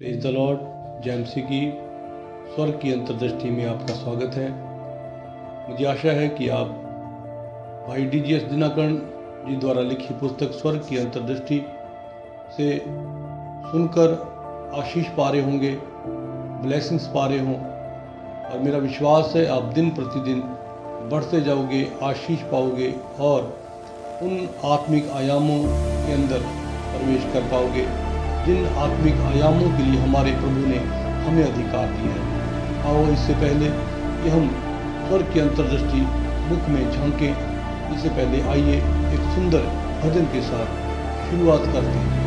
Praise the Lord. JMC की स्वर्ग की अंतर्दृष्टि में आपका स्वागत है। मुझे आशा है कि आप भाई डीजीएस दिनाकरण जी द्वारा लिखी पुस्तक स्वर्ग की अंतर्दृष्टि से सुनकर आशीष पा रहे होंगे, ब्लेसिंग्स पा रहे हों, और मेरा विश्वास है आप दिन प्रतिदिन बढ़ते जाओगे, आशीष पाओगे और उन आत्मिक आयामों के अंदर प्रवेश कर पाओगे जिन आत्मिक आयामों के लिए हमारे प्रभु ने हमें अधिकार दिया है। आओ इससे पहले कि हम स्वर्ग की अंतर्दृष्टि बुक में झांकें, इससे पहले आइए एक सुंदर भजन के साथ शुरुआत करते हैं।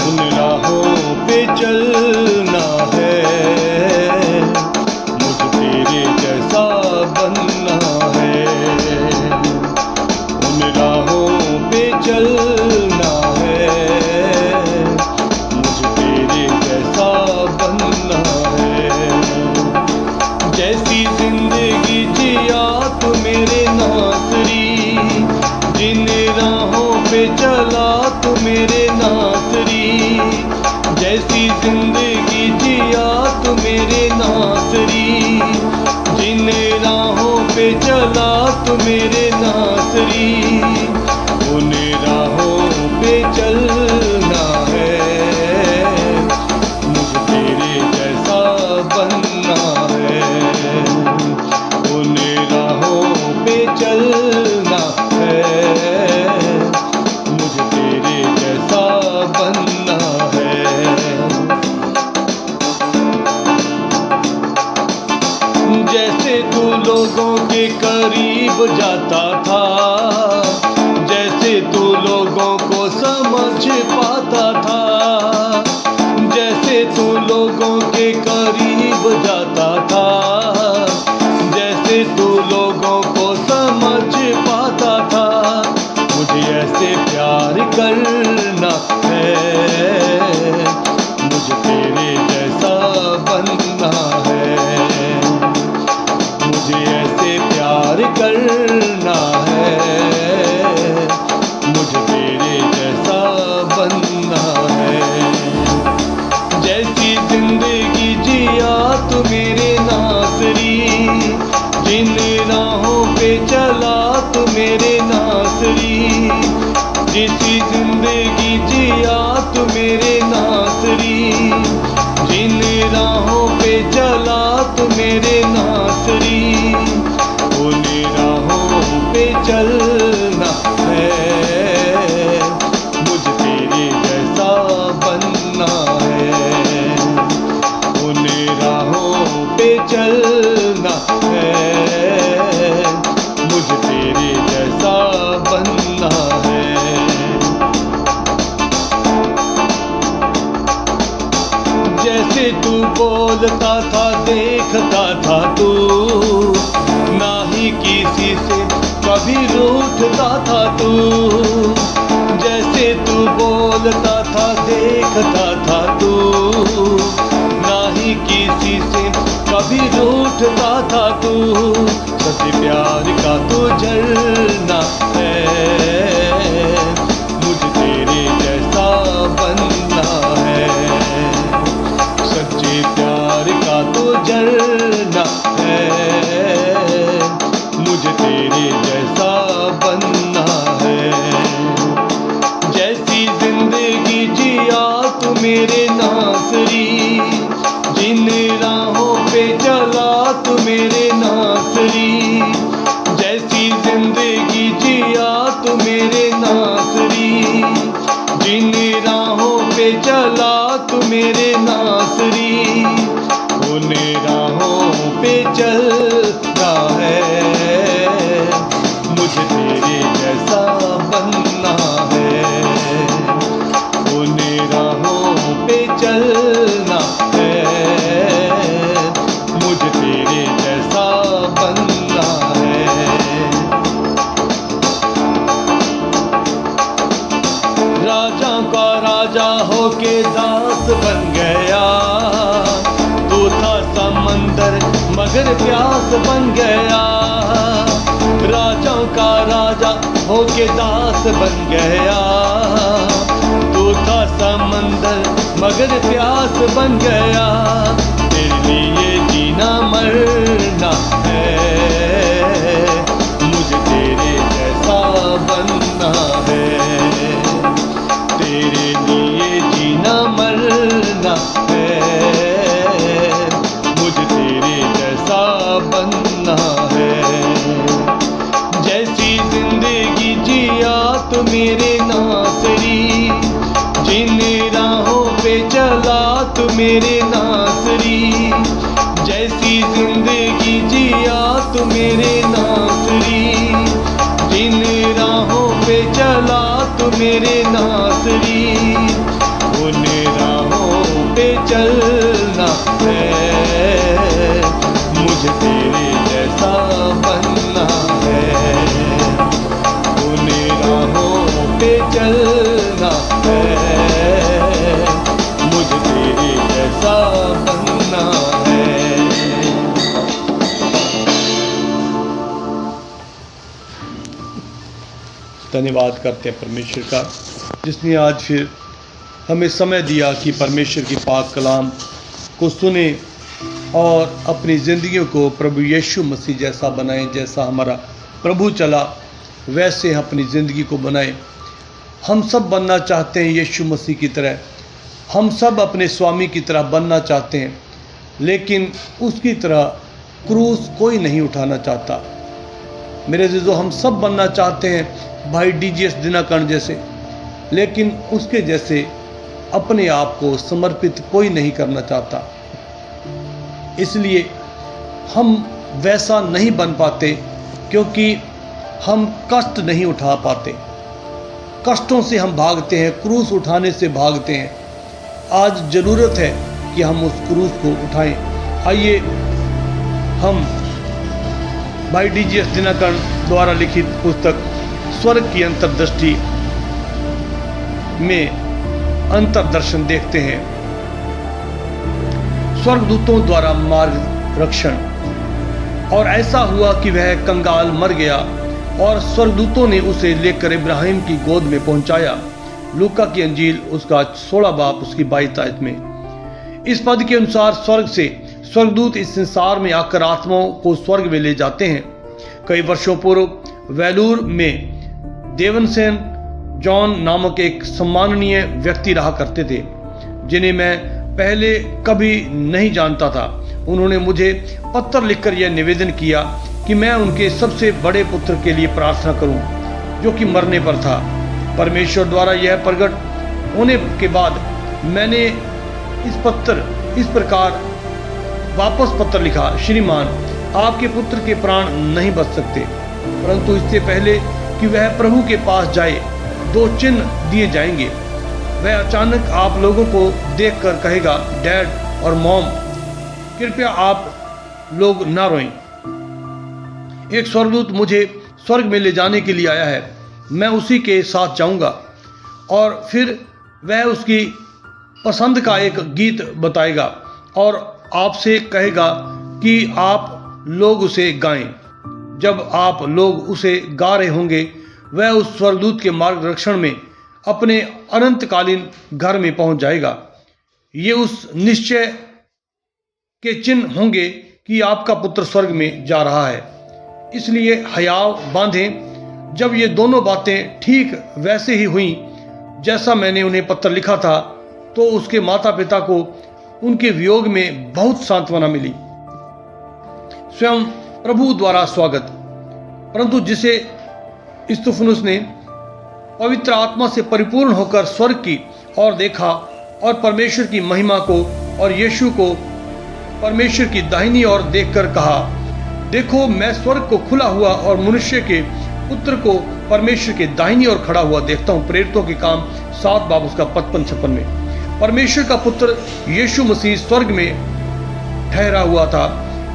उन राहों पे चलना है, मुझे तेरे जैसा बनना है। उन राहों पे चलना है, मुझे तेरे जैसा बनना है। जैसी जिंदगी जिया तू मेरे नासरी, जिन राहों पे चला तू मेरे नासरी। जैसी जिंदगी जिया तू मेरे नासरी, जिन राहों पे चला तू मेरे नासरी। उन राहों पे चलना है, मुझे तेरे जैसा बनना है। उन राहों पे चलना है, मुझे तेरे जैसा बनना है। जैसे तू लोगों के करीब जाता था, जैसे तू लोगों को समझ पाता था, जैसे तू लोगों के करीब जाता था, जैसे तू लोगों को समझ पाता था। मुझे ऐसे प्यार करना है, मुझे तेरे जैसा बनना है। मुझे ऐसे प्यार करना है, मुझे तेरे जैसा बनना है। जैसी जिंदगी जिया तू मेरे नासरी, जिन राहों पे चला तू मेरे नासरी। जैसी जिंदगी जिया तू मेरे नासरी, जिन राहों पे चला तू मेरे नासरी। उन राहों पे चलना है, मुझे तेरे जैसा बनना है। उन राहों पे चलना है, मुझे तेरे जैसा बनना है। जैसे तू बोलता था देखता था तू, ना ही किसी से कभी रूठता था तू। जैसे तू बोलता था देखता था तू, ना ही किसी से कभी रूठता था तू। सच्चे प्यार का तू झरना है, मुझे तेरे जैसा बनना है। सच्चे प्यार का तो झरना है, मुझे तेरे जैसा बनना है। जैसी जिंदगी जिया तू मेरे नासरी, जिन राहों पे चला तू मेरे नासरी। जैसी जिंदगी जिया तू मेरे नासरी, जिन राहों पे चला तू मेरे नासरी। उन राहों पे चलना है, मुझे तेरे जैसा बनना है। उन राहों पे चलना है, मुझे तेरे जैसा समंदर मगर प्यास बन गया, राजाओं का राजा होके दास बन गया। तू था समंदर मगर प्यास बन गया, तेरे लिए जीना मरना है, मुझे तेरे जैसा बनना है। तेरे लिए जीना मरना है, मुझे तेरे जैसा बनना है। जैसी जिंदगी जिया तो मेरे नासरी, जिन राहों पे चला तो मेरे नासरी। जैसी जिंदगी जिया तो मेरे नासरी, जिन राहों पे चला तो मेरे नासरी। उन राहों पे चलना है, मुझे तेरे जैसा बनना है। उन राहों पे चलना है, मुझे तेरे जैसा बनना है। धन्यवाद करते हैं परमेश्वर का, जिसने आज फिर हमें समय दिया कि परमेश्वर की पाक कलाम को सुने और अपनी ज़िंदगियों को प्रभु यीशु मसीह जैसा बनाएं। जैसा हमारा प्रभु चला वैसे अपनी ज़िंदगी को बनाएं। हम सब बनना चाहते हैं यीशु मसीह की तरह, हम सब अपने स्वामी की तरह बनना चाहते हैं, लेकिन उसकी तरह क्रूस कोई नहीं उठाना चाहता। मेरे अज़ीज़ों, हम सब बनना चाहते हैं भाई डीजीएस दिनकरण जैसे, लेकिन उसके जैसे अपने आप को समर्पित कोई नहीं करना चाहता। इसलिए हम वैसा नहीं बन पाते, क्योंकि हम कष्ट नहीं उठा पाते। कष्टों से हम भागते हैं, क्रूस उठाने से भागते हैं। आज ज़रूरत है कि हम उस क्रूस को उठाएं। आइए हम भाई डीजीएस दिनकरण द्वारा लिखित पुस्तक स्वर्ग की अंतर्दृष्टि में अंतर्दर्शन देखते हैं। स्वर्गदूतों द्वारा मार्गरक्षण। और ऐसा हुआ कि वह कंगाल मर गया और स्वर्गदूतों ने उसे लेकर इब्राहिम की गोद में पहुंचाया। लूका की अंजील उसका 16 बाब उसकी 22 आयत में इस पद के अनुसार स्वर्ग से स्वर्गदूत इस संसार में आकर आत्माओं को स्वर्ग में ले जाते हैं। कई वर्षों पूर्व वेलूर में देवनसेन जॉन नामक एक सम्माननीय व्यक्ति रहा करते थे, जिन्हें मैं पहले कभी नहीं जानता था। उन्होंने मुझे पत्र लिखकर यह निवेदन किया कि मैं उनके सबसे बड़े पुत्र के लिए प्रार्थना करूं, जो कि मरने पर था। परमेश्वर द्वारा यह प्रकट होने के बाद मैंने इस प्रकार वापस पत्र लिखा, श्रीमान, आपके पुत्र के प्राण नहीं बच सकते, परंतु इससे पहले कि वह प्रभु के पास जाए 2 चिन्ह दिए जाएंगे। वह अचानक आप लोगों को देखकर कहेगा, डैड और मॉम, कृपया आप लोग ना रोएं। एक स्वर्गदूत मुझे स्वर्ग में ले जाने के लिए आया है। मैं उसी के साथ जाऊंगा और फिर वह उसकी पसंद का एक गीत बताएगा और आपसे कहेगा कि आप लोग उसे गाएं। जब आप लोग उसे गा रहे होंगे, वह उस स्वर्गदूत के मार्गदर्शन में अपने अनंतकालीन घर में पहुंच जाएगा। ये उस निश्चय के चिन्ह होंगे कि आपका पुत्र स्वर्ग में जा रहा है। इसलिए हयाव बांधें। जब ये दोनों बातें ठीक वैसे ही हुई जैसा मैंने उन्हें पत्र लिखा था, तो उसके माता पिता को उनके वियोग में बहुत सांत्वना मिली। स्वयं प्रभु द्वारा स्वागत। परंतु जिसे स्तिफनुस ने पवित्र आत्मा से परिपूर्ण होकर स्वर्ग की ओर देखा और परमेश्वर की महिमा को और यीशु को परमेश्वर की दाहिनी ओर देखकर कहा, देखो, मैं स्वर्ग को खुला हुआ और मनुष्य के पुत्र को परमेश्वर के दाहिनी ओर खड़ा हुआ देखता हूँ। प्रेरितों के काम 7 बाब उसका 55-56 में परमेश्वर का पुत्र यीशु मसीह स्वर्ग में ठहरा हुआ था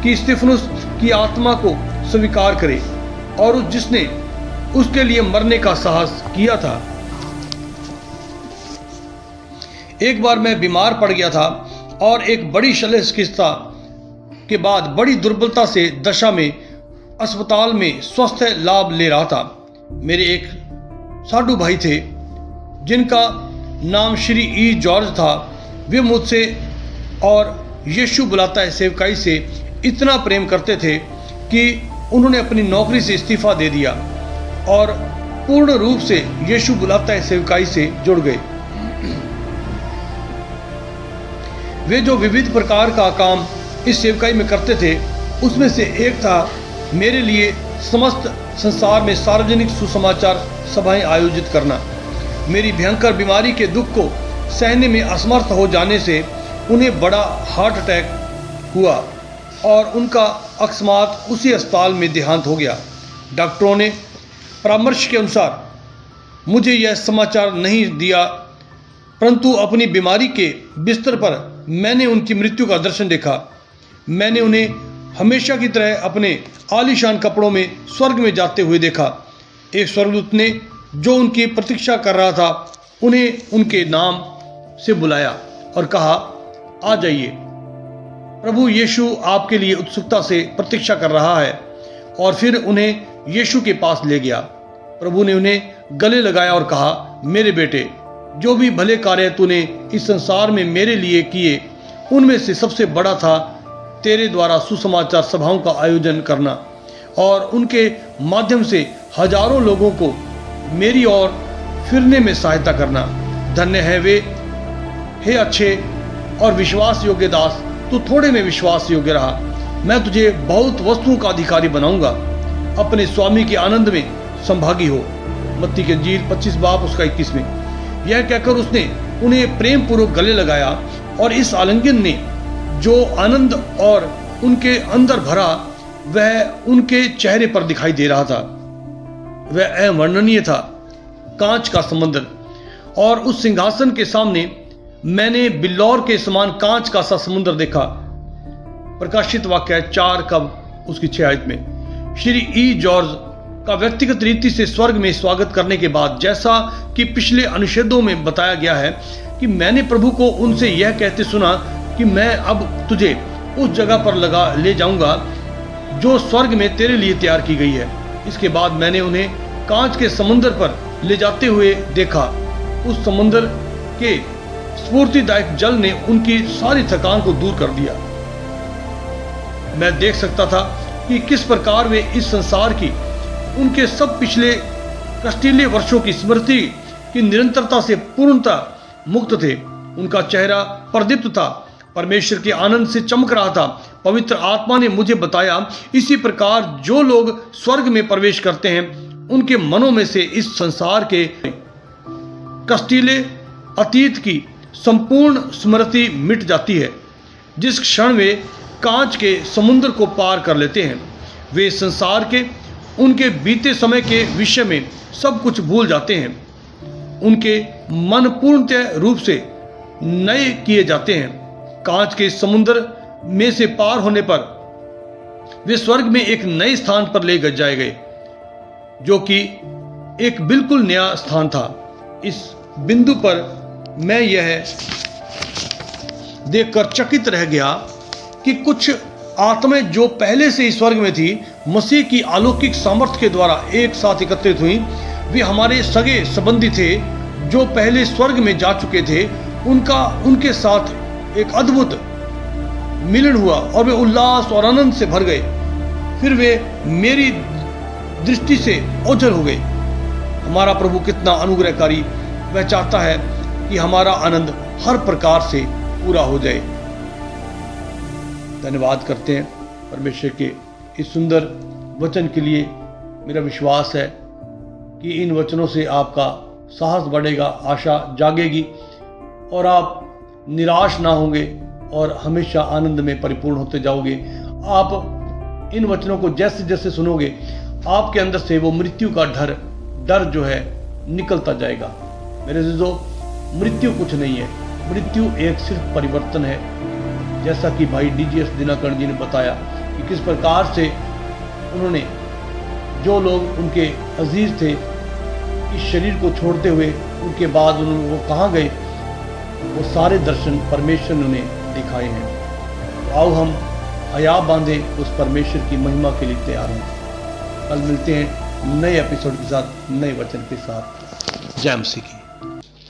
कि स्तिफनुस की आत्मा को स्वीकार करे और जिसने उसके लिए मरने का साहस किया था। एक बार मैं बीमार पड़ गया था और एक बड़ी शल्य चिकित्सा के बाद बड़ी दुर्बलता से दशा में अस्पताल में स्वास्थ्य लाभ ले रहा था। मेरे एक साधु भाई थे जिनका नाम श्री ई जॉर्ज था। वे मुझसे और यीशु बुलाता है सेवकाई से इतना प्रेम करते थे कि उन्होंने अपनी नौकरी से इस्तीफा दे दिया और पूर्ण रूप से यीशु बुलाता है सेवकाई से जुड़ गए। वे जो विविध प्रकार का काम इस सेवकाई में करते थे उसमें से एक था मेरे लिए समस्त संसार में सार्वजनिक सुसमाचार सभाएं आयोजित करना। मेरी भयंकर बीमारी के दुख को सहने में असमर्थ हो जाने से उन्हें बड़ा हार्ट अटैक हुआ और उनका अकस्मात उसी अस्पताल में देहांत हो गया। डॉक्टरों ने परामर्श के अनुसार मुझे यह समाचार नहीं दिया, परंतु अपनी बीमारी के बिस्तर पर मैंने उनकी मृत्यु का दर्शन देखा। मैंने उन्हें हमेशा की तरह अपने आलीशान कपड़ों में स्वर्ग में जाते हुए देखा। एक स्वर्गदूत ने जो उनकी प्रतीक्षा कर रहा था उन्हें उनके नाम से बुलाया और कहा, आ जाइए, प्रभु यीशु आपके लिए उत्सुकता से प्रतीक्षा कर रहा है। और फिर उन्हें यीशु के पास ले गया। प्रभु ने उन्हें गले लगाया और कहा, मेरे बेटे, जो भी भले कार्य तूने इस संसार में मेरे लिए किए उनमें से सबसे बड़ा था तेरे द्वारा सुसमाचार सभाओं का आयोजन करना और उनके माध्यम से हजारों लोगों को मेरी ओर फिरने में सहायता करना। धन्य है वे, हे अच्छे और विश्वास योग्य दास, तू थोड़े में विश्वास योग्य रहा, मैं तुझे बहुत वस्तुओं का अधिकारी बनाऊंगा। अपने स्वामी के आनंद में संभागी हो। मत्ती के इंजील 25 बाब उसका 21 में। यह कहकर उसने उन्हें प्रेम पूर्वक गले लगाया और इस आलिंगन ने जो आनंद और उनके अंदर भरा वह उनके चेहरे पर दिखाई दे रहा था। वह अवर्णनीय था। कांच का समंदर और उस सिंहासन के सामने मैंने बिल्लौर के समान कांच का सा समुद्र देखा। प्रकाशित वाक्य 4 का उसकी 6 आयत में। श्री ई जॉर्ज का व्यक्तिगत रीति से स्वर्ग में स्वागत करने के बाद, जैसा कि पिछले अनुच्छेदों में बताया गया है कि मैंने प्रभु को उनसे यह कहते सुना कि मैं अब तुझे उस जगह पर ले जाऊंगा जो स्वर्ग में तेरे लिए तैयार की गई है। इसके बाद मैंने उन्हें कांच के समुद्र पर ले जाते हुए देखा। उस समुद्र के स्फूर्तिदायक जल ने उनकी सारी थकान को दूर कर दिया। मैं देख सकता था कि किस प्रकार वे इस संसार की उनके सब पिछले कष्टीले वर्षों की स्मृति की निरंतरता से पूर्णतः मुक्त थे। उनका चेहरा प्रदीप्त था, परमेश्वर के आनंद से चमक रहा था। पवित्र आत्मा ने मुझे बताया, इसी प्रकार जो लोग स्वर्ग में प्रवेश करते हैं उनके मनों में से इस संसार के कष्टीले अतीत की संपूर्ण स्मृति मिट जाती है। जिस क्षण वे कांच के समुद्र को पार कर लेते हैं, वे संसार के उनके बीते समय के विषय में सब कुछ भूल जाते हैं। उनके मन पूर्णतः रूप से नए किए जाते हैं। कांच के समुद्र में से पार होने पर वे स्वर्ग में एक नए स्थान पर ले जाए गए, जो कि एक बिल्कुल नया स्थान था। इस बिंदु पर मैं यह देखकर चकित रह गया कि कुछ आत्माएं जो पहले से ही स्वर्ग में थी, मसीह की अलौकिक सामर्थ्य के द्वारा एक साथ एकत्रित हुई। वे हमारे सगे संबंधी थे जो पहले स्वर्ग में जा चुके थे। उनके साथ एक अद्भुत मिलन हुआ और वे उल्लास और आनंद से भर गए। फिर वे मेरी दृष्टि से ओझल हो गए। हमारा प्रभु कितना अनुग्रहकारी, वह चाहता है कि हमारा आनंद हर प्रकार से पूरा हो जाए। धन्यवाद करते हैं परमेश्वर के इस सुंदर वचन के लिए। मेरा विश्वास है कि इन वचनों से आपका साहस बढ़ेगा, आशा जागेगी और आप निराश ना होंगे और हमेशा आनंद में परिपूर्ण होते जाओगे। आप इन वचनों को जैसे जैसे सुनोगे, आपके अंदर से वो मृत्यु का डर जो है निकलता जाएगा। मेरे अज़ीज़ों, मृत्यु कुछ नहीं है, मृत्यु एक सिर्फ परिवर्तन है। जैसा कि भाई डीजीएस दिनकरण जी ने बताया कि किस प्रकार से उन्होंने, जो लोग उनके अजीज थे, इस शरीर को छोड़ते हुए उनके बाद उन्होंने वो कहाँ गए, वो सारे दर्शन परमेश्वर ने उन्हें दिखाए हैं। आओ हम अया बांधे उस परमेश्वर की महिमा के लिए तैयार हों। कल मिलते हैं नए एपिसोड के साथ, नए वचन के साथ। जय मसीह की।